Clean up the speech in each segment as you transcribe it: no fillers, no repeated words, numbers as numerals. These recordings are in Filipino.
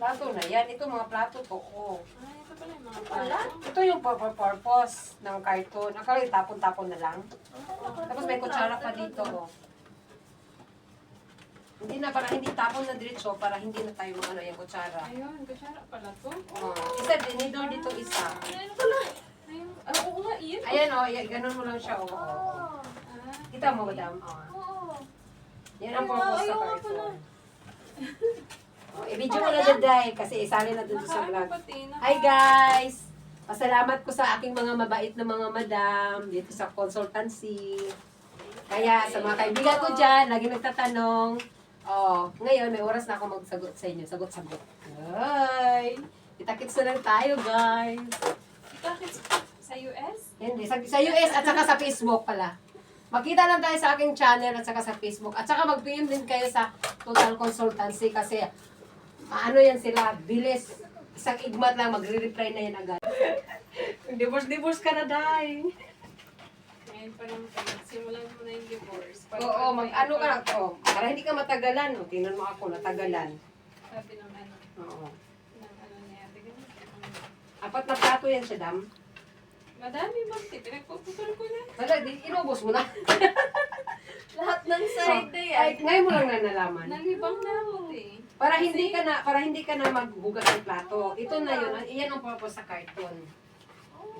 Plato na yan. Ito mga plato to. Oh. Ay, ito pala yung mga Wala. plato. Ito yung purpose ng carton. Akala yung tapon-tapon na lang. Tapos may kutsara pa dito. Oh. Hindi na, para hindi tapon na diretso, para hindi na tayo mga ano yung kutsara. Ayun, kutsara pala to. Oh. Isa, dinidor dito isa. Ayun pala. Ayun. Oo nga, iyan. Ayan o, ganun mo lang siya. Oh. Ah. Kita mo, madam. Oh. Oo. Yan ang Ayaw, purpose sa ayaw nga carton. pala. Oh, i-video mo na daday kasi isali na dun sa Nakaano vlog. pati, Hi guys! Pasalamat ko sa aking mga mabait na mga madam dito sa consultancy. Kaya sa mga kaibigan ko dyan, lagi nagtatanong. Oh, ngayon may oras na ako magsagot sa inyo. Sagot-sagot. Hi! Kita-kits na lang tayo guys. Kita-kits sa US? Hindi, sa US at saka sa Facebook pala. Makita lang tayo sa aking channel at saka sa Facebook. At saka mag-PM din kayo sa Total Consultancy kasi ano yan sila, bilis. Isang igmat lang, magre-reply na yan agad. Divorce ka na, Day. Ngayon pa lang pala. Simulan mo na yung divorce. Oo, mag-ano ka lang. Oh, para hindi ka matagalan. Oh. Tingnan mo ako, natagalan. Sabi ng ano. Oo. Ng ano niya. Tignan mo. 4 na plato yan siya, Dam. Madami bang pinagpuputol ko na. Wala, inubos mo na. Lahat ng side na yan. Ay, ngayon mo lang na nalaman. Nalibang na ako eh. Para hindi ka na maghugas ng plato. Ito na yun. Iyan ang purpose sa carton.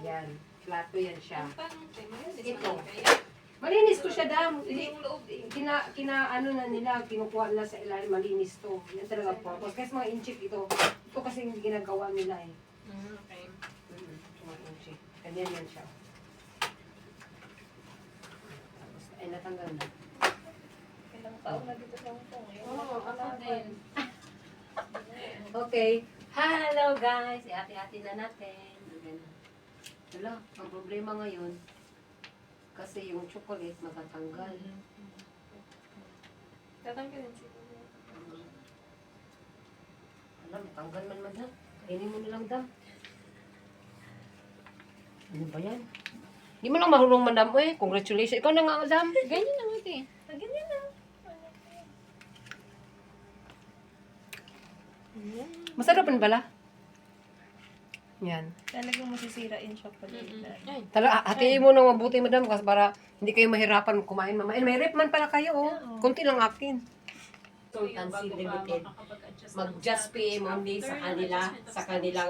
Yan. Plato yan siya. Ang tanong tayo, malinis Ito. naman kaya. Malinis to siya, Dam. Hindi yung loob eh. Ano na nila, kinukuha nila sa ilalim, malinis to. Yan talaga purpose. Kasi mga inchik ito. Ito kasi hindi ginagawa nila eh. Okay. Mga inchik. Ganyan yan siya. Tapos, ay natanggal na. Ilang taon na dito sa Hong Kong. Oo, ako din. Okay. Hello guys! Ate-ate na natin. Ganun. Wala, ang problema ngayon, kasi yung chocolate matatanggal. Tatanggalin siguro. Alam, matanggal man man ha. Kainin mo na lang, Dam. Ano ba yan? Hindi mo lang marunong madam eh. Congratulations. Ikaw na nga, Dam. Ganyan lang ito eh. Ganyan na. Masarap pa pala. Yan. Talagang masisira yung chocolate. Ay. Hatiin mo na mabuti, madam, kasi para hindi kayo mahirapan kumain mama. May rep man pala kayo, oh. Kunti lang akin. Consultancy Limited. Mag-just PM only sa kanila, sa kanilang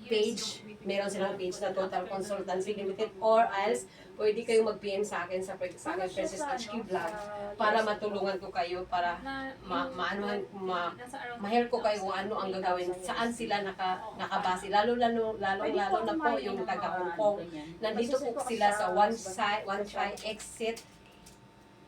page. Meron silang page na Total Consultancy Limited or else pwede kayong mag-PM sa akin sa akin Princess HQ Vlog para matulungan ko kayo para ma-help ko kayo kung ano ang gagawin, saan sila nakabase, lalo na po yung taga Hong Kong. Nandito po sila sa one side exit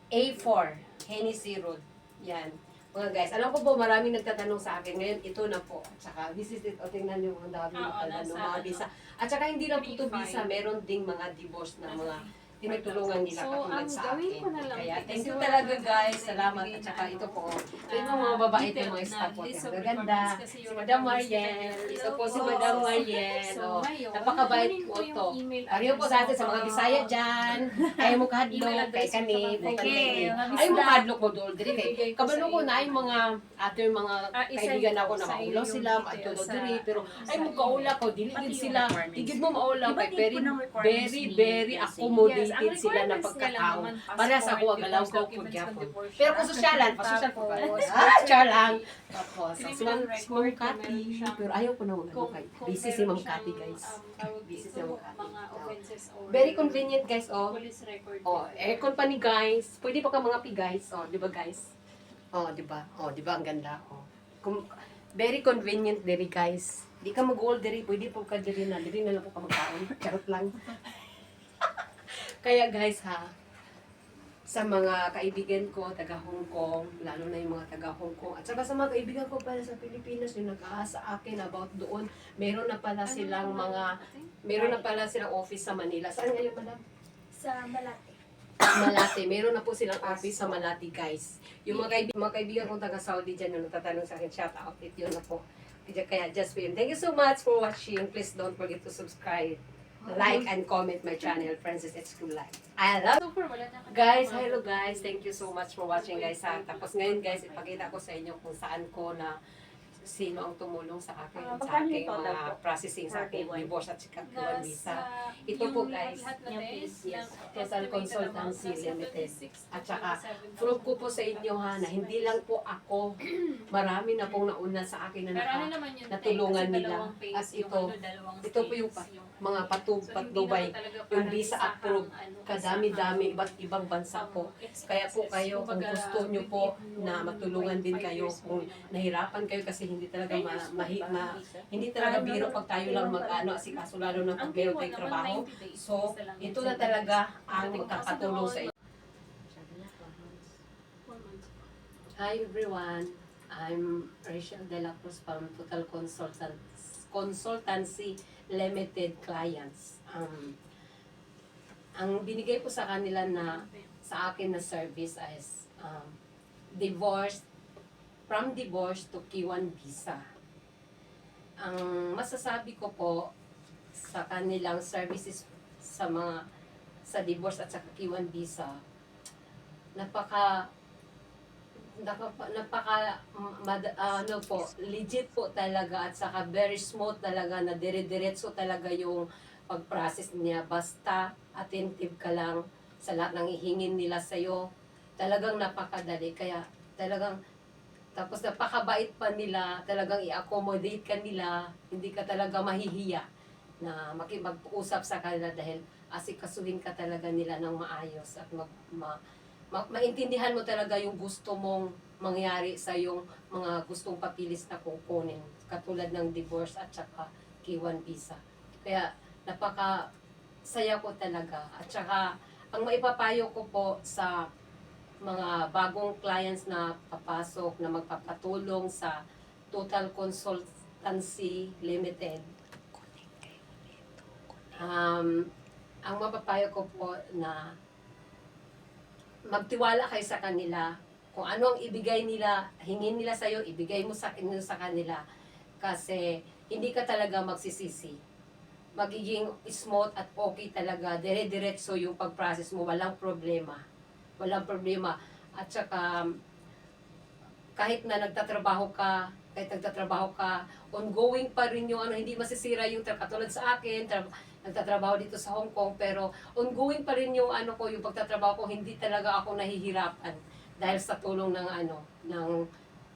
A4, Hennessy Road. Yan. Mga guys, alam ko po maraming nagtatanong sa akin. Ngayon, ito na po. At saka, this is it. O, tingnan nyo, ang dami mga visa. At saka, hindi lang po ito visa. Meron ding mga divorce na mga tinutulungan nila So, katulad ang sa gawin akin. ko na lang, Kaya, kasi thank you wala talaga naman guys. ako Salamat. nagbibigay At saka, na ito po. ano, Ito mga babae ito, detailed mga na staff po. list of Gaganda. requirements kasi Si you're Madam always Mariel. given Ito po si your Madam email. Mariel. So, Oh, ngayon, napakabait kunin po ko yung ito. email Ariyo po sa atin sa mga Bisaya dyan. Ayaw mo kahadlok. Email Kay address kani. ko sa Bukante. mga Ayaw mo bisda. kahadlok mo doon. Dili kay. Ibigay ko Kabalo sa ko na iyo. ay mga ating mga kaibigan ako na sa iyo maulaw yung sila. details Matulog sa- diri. Pero sa ay mo kaula ko. Dili Pati din yung sila. requirements. Tigid mo maulaw. Iba Kay din very, po ng requirements very, ni very kasi. accommodated Yes, ang sila na requirements niya lang pagkatao. naman, Para sa passport, ako, agalaw divorce ko documents, pagyapon. divorce Pero kung siya. sosyalan, pasosyal ko ba? Tapos, Char lang. Tapos, si criminal Ma'am record, Cathy. meron siyang- Pero ayaw ko na wala Kung- kay. kung Busy si meron Ma'am siyang, Cathy, guys. tawag Busy dito, si Ma'am Cathy. mga offenses or Very convenient, guys, oh. police record. Oh, aircon pa ni guys. Pwede pa ka mga pi guys. Oh, di ba guys? Oh, di ba? Oh, di ba ang ganda? Oh. Very convenient diri guys. Di ka mag-gold diri, pwede po ka diri na. Diri na lang po ka magkaon. Charot lang. Kaya guys ha, sa mga kaibigan ko, taga Hong Kong, lalo na yung mga taga Hong Kong, at saka sa mga kaibigan ko pala sa Pilipinas, yung nag-aasa akin about doon, meron na pala silang meron na pala silang office sa Manila. Saan ngayon, madam? Sa Malate. Malate. Meron na po silang office sa Malate, guys. Yung mga kaibigan kong taga Saudi dyan, yung nagtatanong sa akin, shout out it, yun na po. Kaya just for you. Thank you so much for watching. Please don't forget to subscribe, like, and comment my channel, Francis H. Live. I love So far, wala na kami Guys, mga- hello guys. Thank you so much for watching guys ha. Tapos ngayon guys, ipakita ko sa inyo kung saan ko na sino ang tumulong sa akin, sa magkano aking yung total mga po? processing sa aking Per day? divorce at saka K1 visa. Ito yung po guys, lahat na yung test, yes, ng Total estimated Consultancy amount, nasa Limited. 26 At saka, 27,000. prove ko po sa inyo ha, na hindi lang po ako, marami na pong nauna sa akin na Pero ano naman yun, natulungan kasi nila. dalawang phase At yung ito, dalawang ito po yung phase mga So, hindi patubay, naman talaga yung parang visa isahang, approved, ano, kadami-dami, isahang, iba't ibang bansa po. expenses. Kaya po kayo, kung Kumbaga, gusto nyo po within na matulungan din 1.5 kayo, years kung mo naman. nahirapan kayo kasi hindi talaga hindi Ano, talaga biro pag tayo lang mag-ano, kaso lalo na pag meron tayong trabaho. So, ito na talaga ang magkakatulong sa inyo. Hi everyone, I'm Rachel De La Cruz from Total Consultancy Limited Clients. Ang binigay ko sa kanila na sa akin na service is from divorce to K1 visa. Ang masasabi ko po sa kanilang services sa divorce at sa K1 visa, legit po talaga at saka very smooth talaga na dire-diretso talaga yung pag-process niya. Basta attentive ka lang sa lahat ng ihingin nila sa'yo. Talagang napakadali. Kaya talagang, tapos napakabait pa nila, talagang i-accommodate ka nila, hindi ka talaga mahihiya na makipag-usap sa kanila dahil asikasuhin ka talaga nila ng maayos at maintindihan mo talaga yung gusto mong mangyari sa yung mga gustong papilis na kukunin, katulad ng divorce at saka K1 visa. Kaya napaka-saya ko talaga. At saka ang maipapayo ko po sa mga bagong clients na papasok na magpapatulong sa Total Consultancy Limited, ang mapapayo ko po na magtiwala kayo sa kanila. Kung ano ang ibigay nila, hingin nila sa'yo, ibigay mo sa kanila. Kasi hindi ka talaga magsisisi. Magiging smooth at okay talaga. Dire-diretso yung pag-process mo. Walang problema. Walang problema. At saka, kahit nagtatrabaho ka, ongoing pa rin yung hindi masisira yung katulad sa akin, nagtatrabaho dito sa Hong Kong, pero ongoing pa rin yung yung pagtatrabaho ko, hindi talaga ako nahihirapan dahil sa tulong ng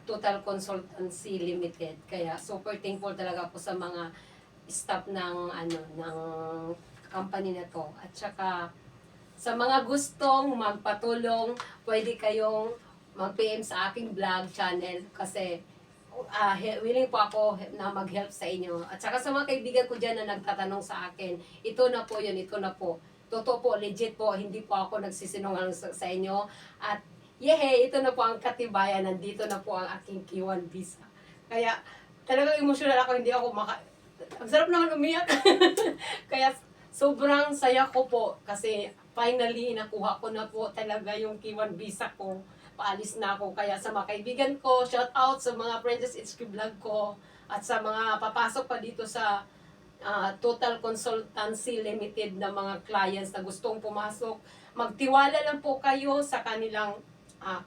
Total Consultancy Limited. Kaya super thankful talaga ako sa mga staff ng company na to. At saka sa mga gustong magpatulong, pwede kayong mag-PM sa aking vlog channel kasi willing po ako na mag-help sa inyo. At saka sa mga kaibigan ko dyan na nagtatanong sa akin, ito na po yun, ito na po. Totoo po, legit po, hindi po ako nagsisinungaling sa inyo. At ito na po ang katibayan, nandito na po ang aking K1 visa. Kaya talagang emotional ako, hindi ako ang sarap naman umiyak. Kaya sobrang saya ko po kasi finally nakuha ko na po talaga yung K1 visa ko. Paalis na ako. Kaya sa mga kaibigan ko, shout out sa mga Princess HQ vlog ko at sa mga papasok pa dito sa Total Consultancy Limited na mga clients na gustong pumasok. Magtiwala lang po kayo sa kanilang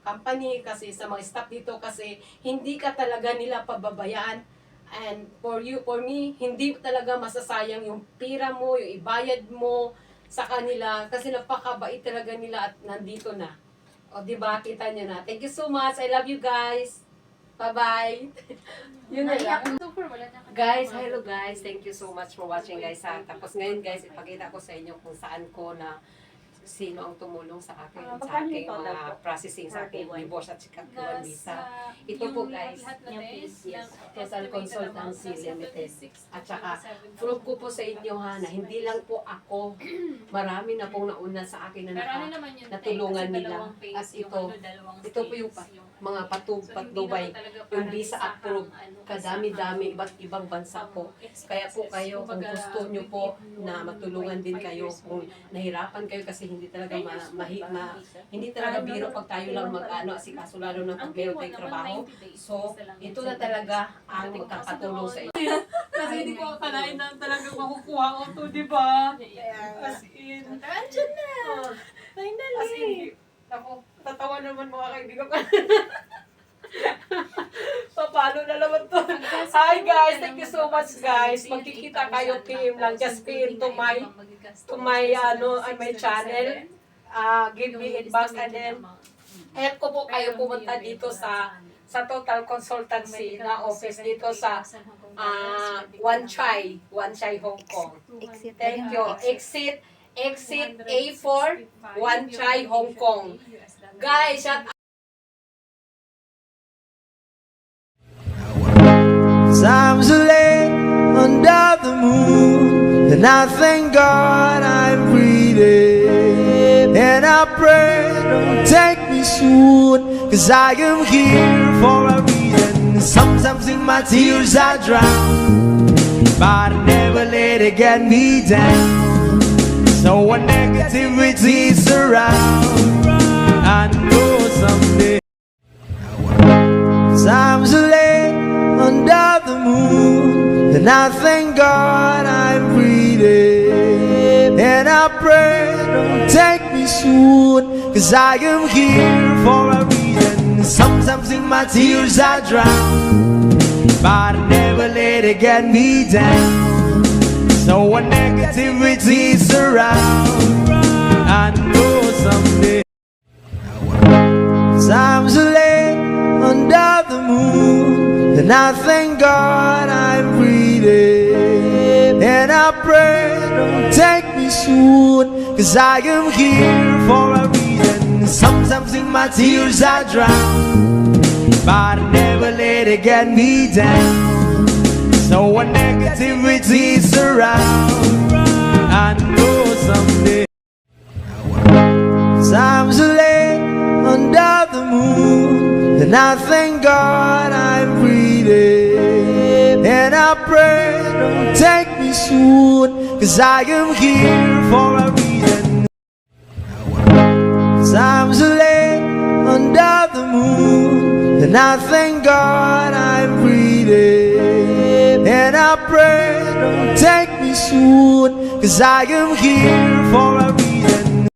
company kasi sa mga staff dito kasi hindi ka talaga nila pababayaan. And for me, hindi talaga masasayang yung pira mo, yung ibayad mo sa kanila kasi napakabait talaga nila at nandito na. O, diba? Kita nyo na. Thank you so much. I love you guys. Bye-bye. Yun na lang. Guys, hello guys. Thank you so much for watching guys ha. Tapos ngayon guys, ipakita ko sa inyo kung saan ko na sino ang tumulong sa akin sa magkano aking yung total mga po? processing sa aking Per day? divorce at saka K1 visa. Ito po guys, yes, Total Consultancy Limited. At saka, prove ko po sa inyo ha, na hindi lang po ako, marami na pong nauna sa akin na Pero ano naman yun, natulungan kasi nila. dalawang phase At yung ito ito po yung mga patubay, yung visa approved, kadami-dami, iba't ibang bansa po. Kaya po kayo, kung gusto nyo po na matulungan din kayo, kung nahirapan kayo kasi hindi talaga hindi talaga biro pag tayo lang mag-ano, kaso lalo na pag meron tayong trabaho. So, ito na talaga ang magkakatulong sa inyo. Kasi hindi ko akalain na talagang makukuha ko to, di ba? As in. Andyan na! Finally! As in, ako, tatawa naman mga kaibigan ko. Papalo na naman to. Hi guys, thank you so much guys. Magkikita kayo PM lang. Just PM to my my channel. Give me advice and then help ko po kayo pumunta dito sa Total Consultancy na office dito sa Wan Chai Hong Kong. Thank you. Exit A4 Wan Chai Hong Kong. Guys, shout out. Times are late under the moon, and I thank God I'm breathing. And I pray, don't take me soon, 'cause I am here for a reason. Sometimes in my tears I drown, but I never let it get me down. So when negativity surround, I know someday. Times are late under the moon, and I thank God I'm breathing. And I pray, don't take me soon, 'cause I am here for a reason. Sometimes in my tears I drown, but I never let it get me down. So when negativity surround, I know someday. Times are late under the moon, and I thank God I'm breathing. And I pray, don't take me soon, 'cause I am here for a reason. Sometimes in my tears I drown, but I never let it get me down. So when negativity surround, I know someday. Times are late under the moon, and I thank God I'm breathing. And I pray, don't take me soon, 'cause I am here for a reason. Times are late under the moon, and I thank God I'm breathing. And I pray, don't take me soon, 'cause I am here for a reason.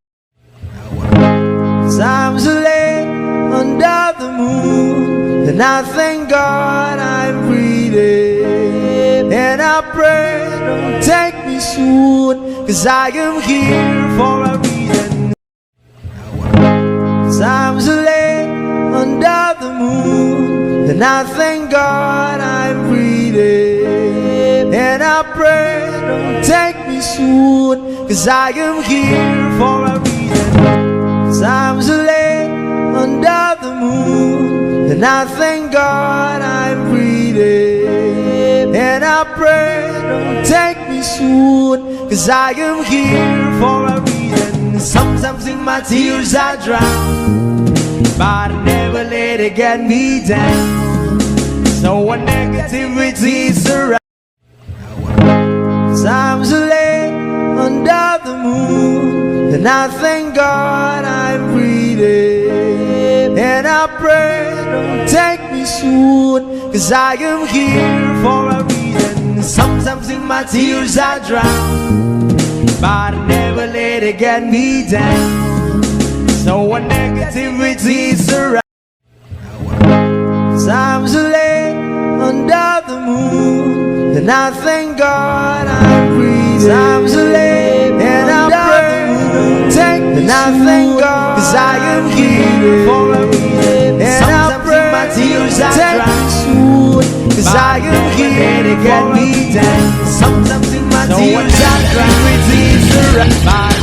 Times are late under the moon, and I thank God I'm breathing. And I pray, don't take me soon, 'cause I am here for a reason. Times are late under the moon, and I thank God I'm breathing. And I pray, don't take me soon, 'cause I am here for a reason. Times are late under the moon, and I thank God I'm breathing. And I pray, don't take me soon, 'cause I am here for a reason. Sometimes in my tears I drown, but I never let it get me down. So when negativity surround, times are late under the moon, and I thank God I'm breathing. And I pray, don't take me soon, 'cause I am here for a reason. Sometimes in my tears I drown, but I never let it get me down. So when negativity surround, times are late under the moon, and I thank God I'm breathing. Times are late and I pray, don't take me and I thank God, 'cause I am here for a reason. And I pray, my tears I take me soon, 'cause I am here to get me down. Sometimes in my tears I cry, but